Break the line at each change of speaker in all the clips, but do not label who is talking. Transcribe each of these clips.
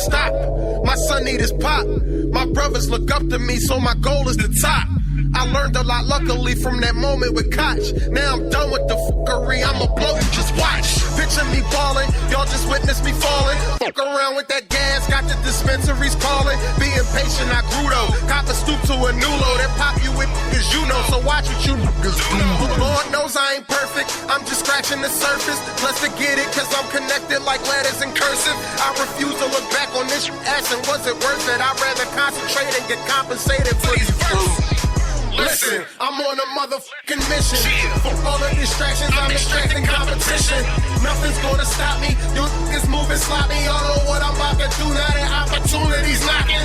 stop. My son need his pop. My brothers look up to me, so my goal is the top. I learned a lot, luckily, from that moment with Koch. Now I'm done with the fuckery, I'ma blow you, just watch. Picture me ballin', y'all just witness me falling. Fuck around with that gas, got the dispensaries calling. Being patient, I grew though. Cop a stoop to a new low, that pop you with niggas you know. So watch what you niggas do. Lord knows I ain't perfect, I'm just scratching the surface. Blessed to get it, cause I'm connected like letters in cursive. I refuse to look back on this asking was it worth it? I'd rather concentrate and get compensated for these verses. Listen, I'm on a motherfucking mission. For all the distractions, I'm extracting competition. Nothing's gonna stop me. You niggas moving sloppy. Y'all know what I'm about to do now that opportunity's knocking.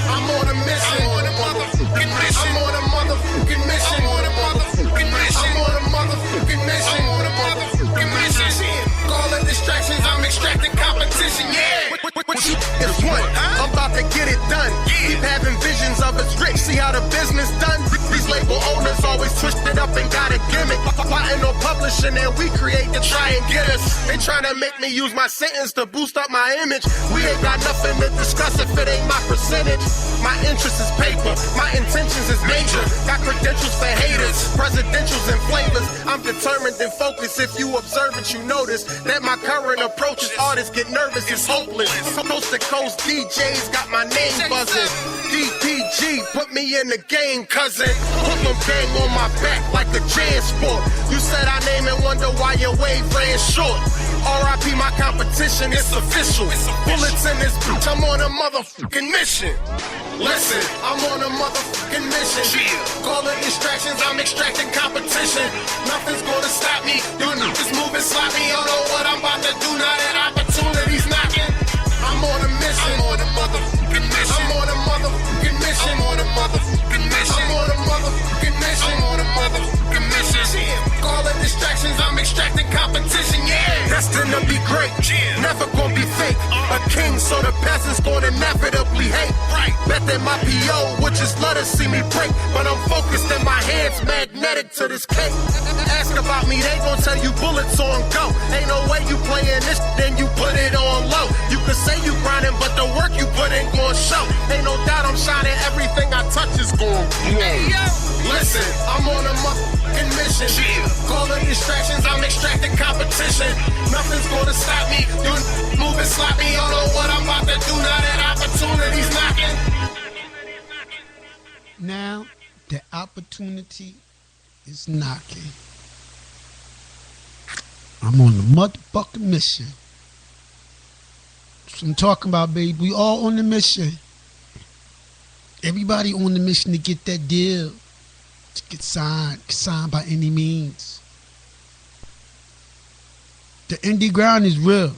I'm on a mission. I'm on a motherfucking mission. I'm on a motherfucking mission. I'm on a motherfucking mission. I'm on a motherfucking mission. I'm on a motherfucking mission. All the distractions, I'm extracting competition. Yeah. What you is what? I'm about to get it done. Keep having visions of it's rich. See how the business done. These label owners always twist it up and got a gimmick. Plotting on publishing and we create to try and get us. They trying to make me use my sentence to boost up my image. We ain't got nothing to discuss if it ain't my percentage. My interest is paper. My intentions is major. Got credentials for haters. Presidentials and flavors. I'm determined and focused. If you observe it, you notice that my current approach is artists get nervous. It's hopeless. Coast to coast DJs got my name buzzing. DPG put me in the game, cousin. Hoodlum gang on my back like the Jansport. You said I name and wonder why your wave ran short. R.I.P. my competition, it's official. Bullets in this bitch, I'm on a motherfucking mission. Listen, I'm on a motherfucking mission. Call it distractions, I'm extracting competition. Nothing's gonna stop me. You niggas moving sloppy. Y'all know what I'm about to do now that opportunity's knocking. I'm on a mission. I'm on a motherfucking mission. I'm on a motherfucking mission. I'm on a motherfucking mission. I'm on a motherfucking mission. I'm on a motherfucking mission. Call it distractions, I'm extracting competition. Yeah. Destined to be great. Never gonna be fake. A king, so the peasants gonna inevitably hate. Bet that my P.O. would just let us see me break. But I'm focused and my hands magnetic to this cake. Ask about me, they gon' tell you bullets on go. Ain't no way you playin' this, then you put it on low. You can say you grinding, but the work you put in gon' show. Ain't no doubt I'm shining, everything I touch is gon' glow. Listen, I'm on a motherfucking mission. Call it distractions, I'm extracting competition. Nothing's gonna stop me. You moving sloppy, y'all know what I'm about to do now that opportunity's knocking.
Now the opportunity is knocking. I'm on the motherfucking mission. That's what I'm talking about, baby. We all on the mission. Everybody on the mission to get that deal. To get signed by any means. The indie ground is real.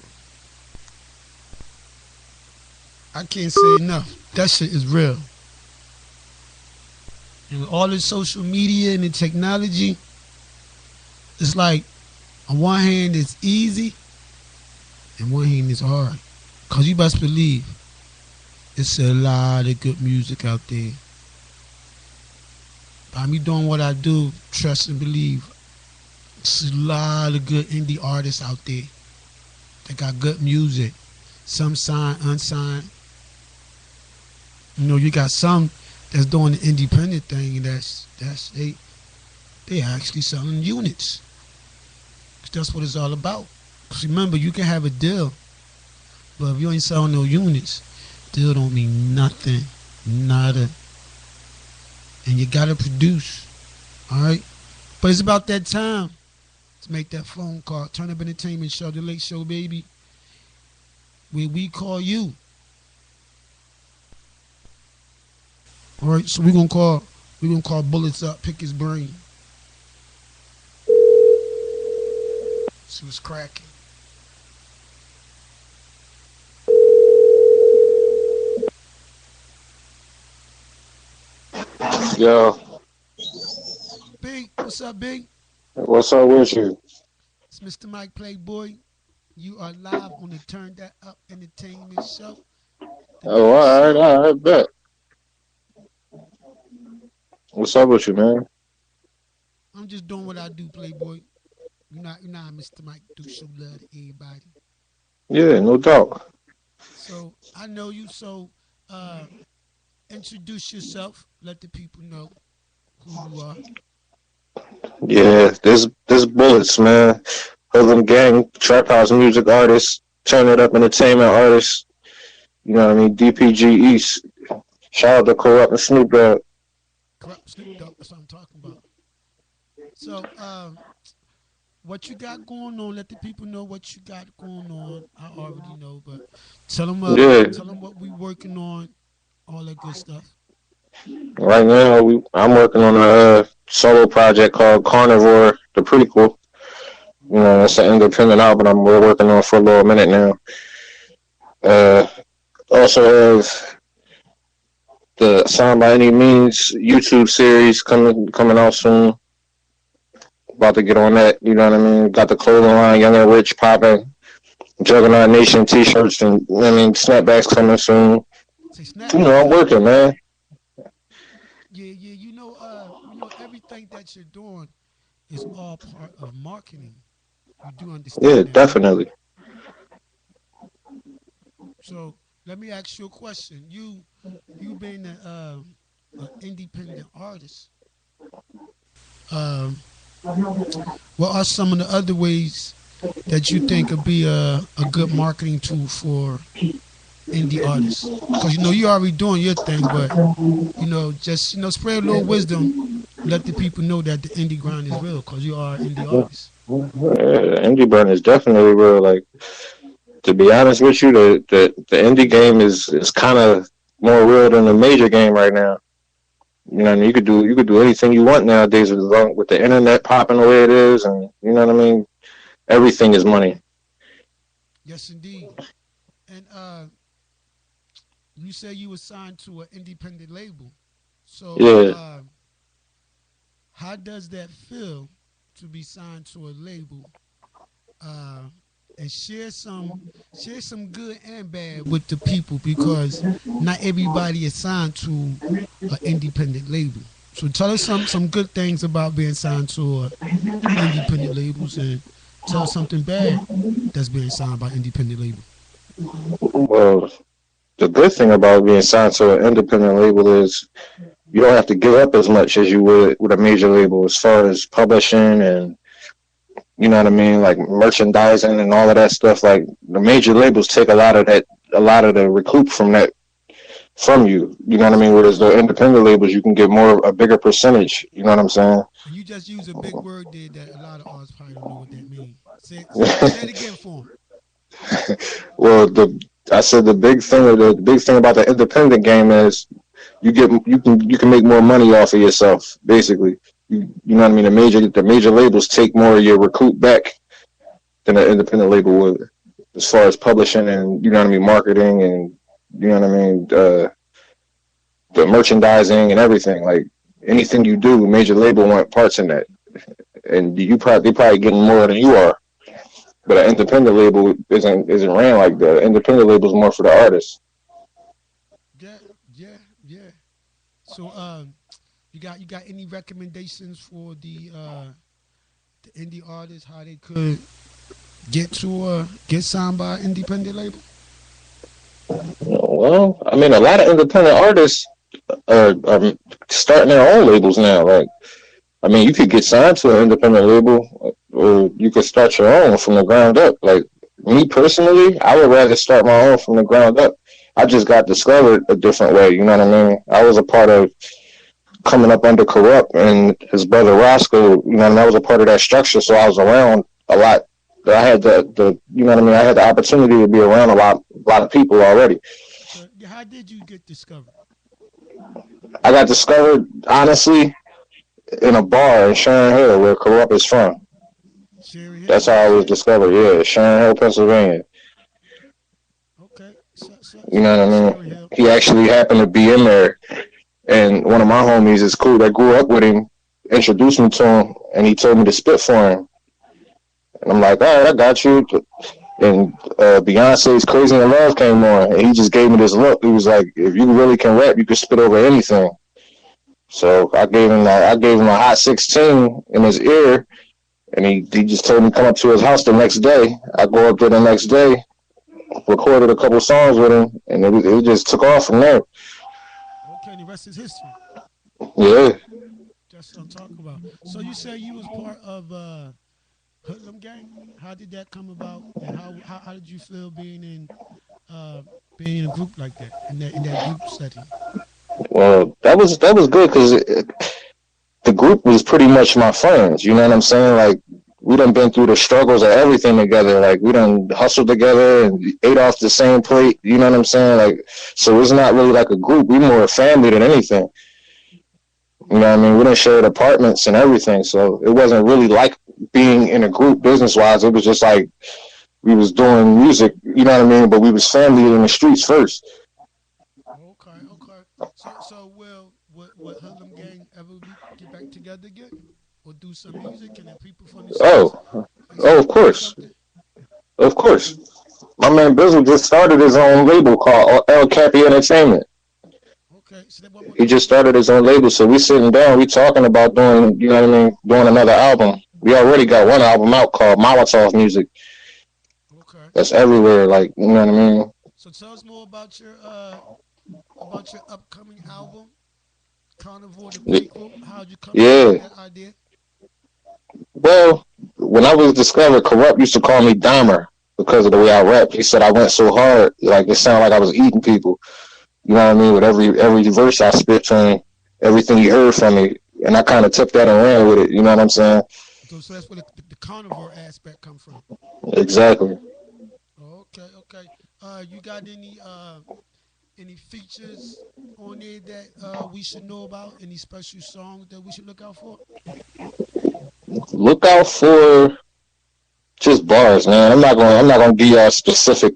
I can't say enough. That shit is real. And with all the social media and the technology, it's like, on one hand it's easy, and one hand it's hard. Cause you best believe, it's a lot of good music out there. By me doing what I do, trust and believe, there's a lot of good indie artists out there that got good music. Some signed, unsigned. You know, you got some that's doing the independent thing, and they actually selling units. 'Cause that's what it's all about. 'Cause remember, you can have a deal, but if you ain't selling no units, deal don't mean nothing, nada. And you gotta produce, all right? But it's about that time to make that phone call. Turn Up Entertainment Show, The Late Show, baby, where we call you. All right, so we're gonna call Bulletz up, pick his brain. See what's cracking.
Yo.
Big, what's up, Big?
What's up with you?
It's Mr. Mike Playboy. You are live on the Turn That Up Entertainment Show.
Oh, all right, bet. What's up with you, man?
I'm just doing what I do, Playboy. You know, Mr. Mike do show love to everybody.
Yeah, no doubt.
So I know you. So uh, introduce yourself. Let the people know who you are.
Yeah, this Bullets, man. Hoodlum Gang, Trap House music artist, Turn It Up entertainment artist. You know what I mean? DPG East. Shout out to Corrupt and Snoop Dogg.
Corrupt Snoop Dogg. That's what I'm talking about. So what you got going on? Let the people know what you got going on. I already know, but
Yeah,
tell them what we working on. All that good stuff.
right now I'm working on a solo project called Carnivore, the prequel. You know, that's an independent album we're working on for a little minute now. Uh, Also have the Sound by Any Means YouTube series coming out soon. About to get on that, you know what I mean? Got the clothing line, Young and Rich popping, Juggernaut Nation t-shirts and you know what I mean snapbacks coming soon.
Say
You
snap.
know, I'm working, man.
Yeah, yeah. You know everything that you're doing is all part of marketing. You do
Yeah,
understand that, right?
definitely.
So let me ask you a question. You being an independent artist, um, what are some of the other ways that you think would be a good marketing tool for indie artists? Because you already doing your thing, but just spread a little wisdom. Let the people know that the indie grind is real. Because you are an indie artist.
Indie burn is definitely real. Like to be honest with you, the indie game is kind of more real than the major game right now. You know, what I mean? You could do anything you want nowadays with the internet popping the way it is, and you know what I mean. Everything is money.
Yes, indeed. And you say you were signed to an independent label. So
Yeah.
how does that feel to be signed to a label? Uh, and share some good and bad with the people because not everybody is signed to an independent label. So tell us some good things about being signed to independent labels and tell us something bad that's being signed by independent label.
Well, the good thing about being signed to an independent label is you don't have to give up as much as you would with a major label as far as publishing and you know what I mean, like merchandising and all of that stuff. Like the major labels take a lot of the recoup from that from you. You know what I mean? Whereas the independent labels, you can get a bigger percentage. You know what I'm saying?
And you just use a big word there that a lot of artists probably don't know what that means. Say it again for them.
Well, I said the big thing about the independent game is you can make more money off of yourself. Basically, you know what I mean. The major labels take more of your recoup back than an independent label would, as far as publishing and you know what I mean, marketing and you know what I mean, the merchandising and everything. Like anything you do, major label want parts in that, and they probably getting more than you are. But an independent label isn't ran like that. An independent label is more for the artists.
Yeah, yeah, yeah. So you got any recommendations for the indie artists how they could get signed by an independent label?
Well, I mean, a lot of independent artists are starting their own labels now. Like, I mean, you could get signed to an independent label, or you could start your own from the ground up. Like me personally, I would rather start my own from the ground up. I just got discovered a different way. You know what I mean? I was a part of coming up under Corrupt and his brother Roscoe. You know, and I was a part of that structure, so I was around a lot. I had the you know what I mean. I had the opportunity to be around a lot of people already.
So how did you get discovered?
I got discovered honestly in a bar in Sharon Hill, where Corrupt is from.
Sherry
That's
Hill.
how I was discovered. Yeah, Sharon Hill, Pennsylvania.
Okay.
You know what I
Sherry
mean?
Hill.
He actually happened to be in there, and one of my homies is cool that grew up with him introduced me to him, and he told me to spit for him. And I'm like, all right, I got you. And Beyonce's Crazy in Love came on, and he just gave me this look. He was like, if you really can rap, you can spit over anything. So I gave him a hot 16 in his ear, and he just told me to come up to his house the next day. I go up there the next day, recorded a couple songs with him, and it just took off from there.
Okay, and the rest is history.
Yeah.
That's what I'm talking about. So you say you was part of Hoodlum Gang. How did that come about, and how did you feel being in a group like that, in that group setting?
Well, that was good because the group was pretty much my friends. You know what I'm saying? Like, we done been through the struggles of everything together. Like, we done hustled together and ate off the same plate. You know what I'm saying? Like, so it's not really like a group. We more a family than anything. You know what I mean? We done shared apartments and everything. So it wasn't really like being in a group business wise. It was just like we was doing music. You know what I mean? But we was family in the streets first.
Okay. So will Hoodlum Gang ever get back together again, or do some music and then people from the streets?
Of course. Of course. My man Bizzle just started his own label called El Cappy Entertainment.
Okay, so
He just started his own label, so we sitting down, we talking about doing, you know what I mean, doing another album. We already got one album out called Molotov Music.
Okay.
That's everywhere, like, you know what I mean?
So tell us more about your upcoming album, Carnivore the Prequel. How'd you come up with that idea?
Well, when I was discovered, Corrupt used to call me Dahmer because of the way I rap. He said I went so hard, like it sounded like I was eating people. You know what I mean? With every verse I spit from him, everything he heard from me, and I kind of took that and ran with it. You know what I'm saying?
So that's where the carnivore aspect come from.
Exactly.
Okay. You got any features on there that we should know about? Any special songs that we should look out for?
Look out for just bars, man. I'm not gonna give y'all a specific,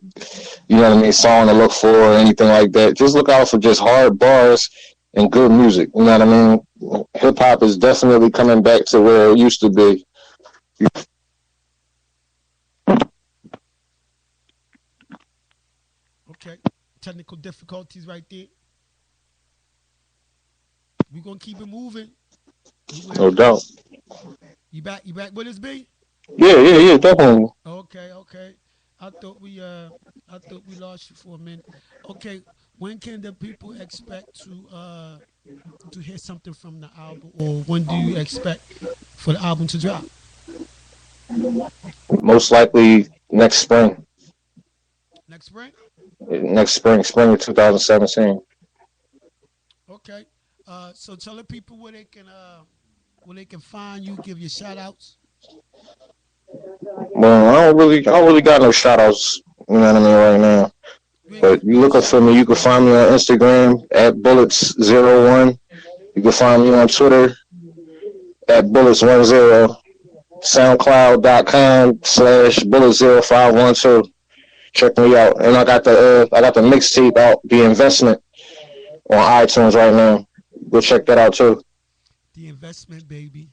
you know what I mean, song to look for or anything like that. Just look out for just hard bars and good music. You know what I mean? Hip hop is definitely coming back to where it used to be.
Okay. Technical difficulties right there. We're gonna keep it moving.
No doubt.
You back with us, B?
Yeah, definitely.
Okay. I thought we lost you for a minute. Okay, when can the people expect to hear something from the album, or when do you expect for the album to drop?
Most likely next spring.
Next spring?
Spring of 2017.
Okay. So tell the people where they can find you, give you shout outs.
Well, I don't really got no shout outs, you know what I mean, right now. But you looking for me, you can find me on Instagram at Bulletz01. You can find me on Twitter at Bulletz10. SoundCloud.com/Bulletz0512. Check me out. And I got the mixtape out, The Investment, on iTunes right now. Go check that out too.
The Investment, baby.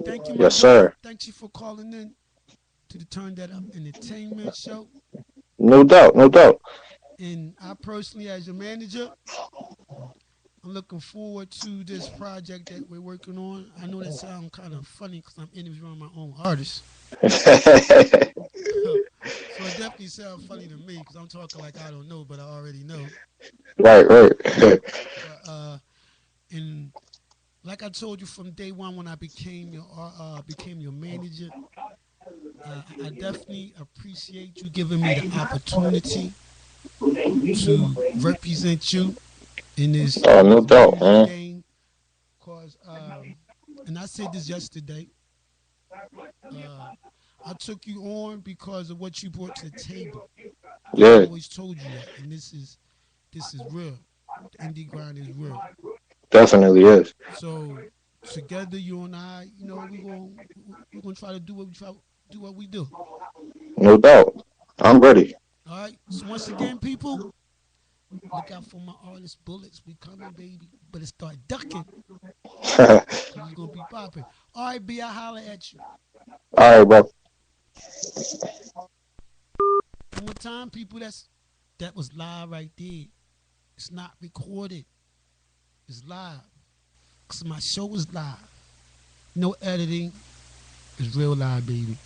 Thank you,
yes, sir.
Thank you for calling in to the Turn That Up Entertainment Show.
No doubt.
And I personally, as your manager, I'm looking forward to this project that we're working on. I know that sounds kind of funny because I'm interviewing my own artist. So it definitely sounds funny to me because I'm talking like I don't know, but I already know.
Right.
And like I told you from day one when I became your manager, I definitely appreciate you giving me the opportunity to represent you in this
no doubt, man.
game. Cause and I said this yesterday. I took you on because of what you brought to the table.
Yeah.
I always told you that, and this is real. The indie grind is real.
Definitely is.
So together, you and I, we're gonna try to do what we do.
No doubt. I'm ready.
All right. So once again, people, look out for my artist Bullets. We coming, baby. Better start ducking. Cause it's gonna be popping. All right, B, I holler at you.
All right, bro.
One more time, people. That was live right there. It's not recorded. It's live. Cause my show is live. No editing. It's real live, baby.